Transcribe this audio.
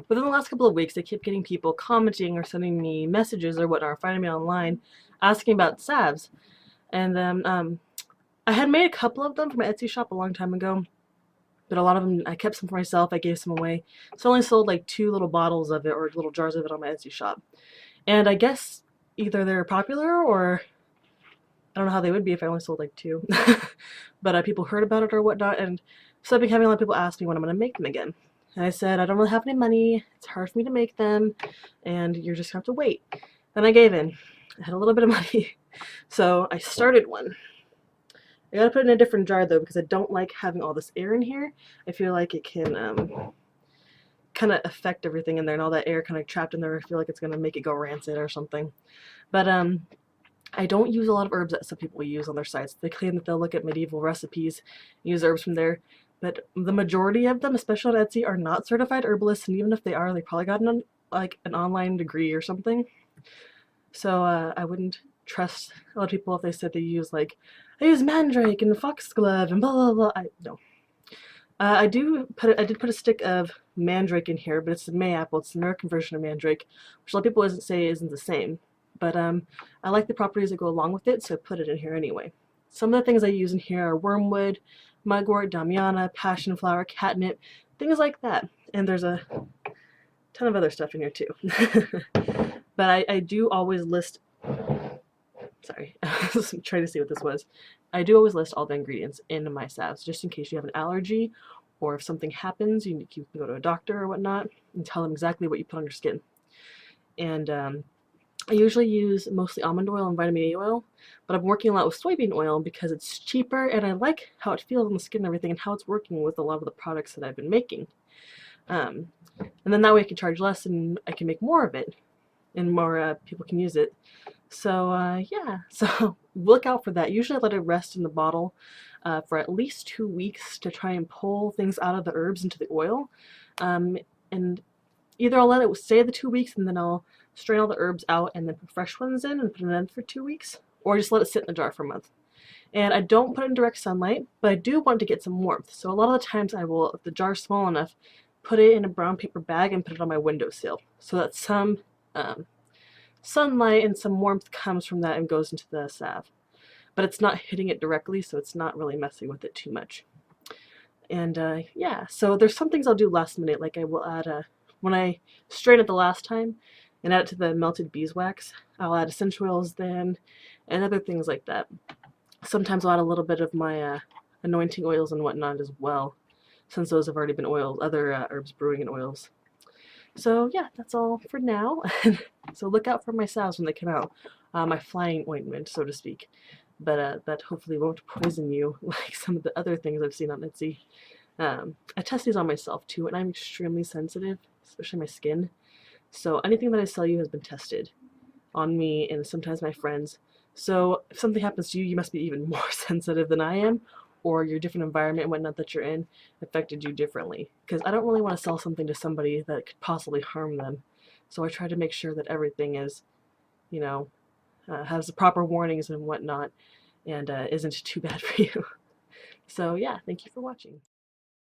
within the last couple of weeks, I keep getting people commenting or sending me messages or whatnot, or finding me online, asking about salves. And then I had made a couple of them for my Etsy shop a long time ago, but a lot of them I kept some for myself. I gave some away, so I only sold like 2 little bottles of it or little jars of it on my Etsy shop. And I guess either they're popular or I don't know how they would be if I only sold like 2. But people heard about it or whatnot, and so I've been having a lot of people ask me when I'm going to make them again. And I said, I don't really have any money, it's hard for me to make them, and you're just going to have to wait. Then I gave in. I had a little bit of money. So I started one. I gotta put it in a different jar though because I don't like having all this air in here. I feel like it can kind of affect everything in there, and all that air kind of trapped in there. I feel like it's going to make it go rancid or something. But I don't use a lot of herbs that some people use on their sites. They claim that they'll look at medieval recipes, use herbs from there, but the majority of them, especially on Etsy, are not certified herbalists, and even if they are, they probably got an online degree or something. So I wouldn't trust a lot of people if they said they use like, I use mandrake and foxglove and blah blah blah. No. I did put a stick of mandrake in here, but it's the mayapple. It's the American version of mandrake, which a lot of people say isn't the same. But I like the properties that go along with it, so I put it in here anyway. Some of the things I use in here are wormwood, mugwort, damiana, passion flower, catnip, things like that. And there's a ton of other stuff in here too. But I do always list, sorry, I was trying to see what this was. I do always list all the ingredients in my salves, just in case you have an allergy, or if something happens, you can go to a doctor or whatnot, and tell them exactly what you put on your skin. And I usually use mostly almond oil and vitamin A oil, but I'm working a lot with soybean oil because it's cheaper, and I like how it feels on the skin and everything, and how it's working with a lot of the products that I've been making. And then that way I can charge less, and I can make more of it, and more people can use it. So yeah, so look out for that. Usually I let it rest in the bottle for at least 2 weeks to try and pull things out of the herbs into the oil. And either I'll let it stay the 2 weeks and then I'll strain all the herbs out and then put fresh ones in and put them in for 2 weeks, or just let it sit in the jar for a month. And I don't put it in direct sunlight, but I do want to get some warmth. So a lot of the times I will, if the jar's small enough, put it in a brown paper bag and put it on my windowsill so that some sunlight and some warmth comes from that and goes into the salve. But it's not hitting it directly, so it's not really messing with it too much. And yeah, so there's some things I'll do last minute, like I will add when I strain it the last time and add it to the melted beeswax, I'll add essential oils then and other things like that. Sometimes I'll add a little bit of my anointing oils and whatnot as well, since those have already been oiled, other herbs brewing in oils. So yeah, that's all for now. So look out for my salves when they come out, my flying ointment, so to speak. But that hopefully won't poison you like some of the other things I've seen on Etsy. I test these on myself too, and I'm extremely sensitive, especially my skin. So anything that I sell you has been tested on me and sometimes my friends. So if something happens to you, you must be even more sensitive than I am, or your different environment and whatnot that you're in affected you differently. Because I don't really want to sell something to somebody that could possibly harm them. So I try to make sure that everything is, you know, has the proper warnings and whatnot, and isn't too bad for you. So yeah, thank you for watching.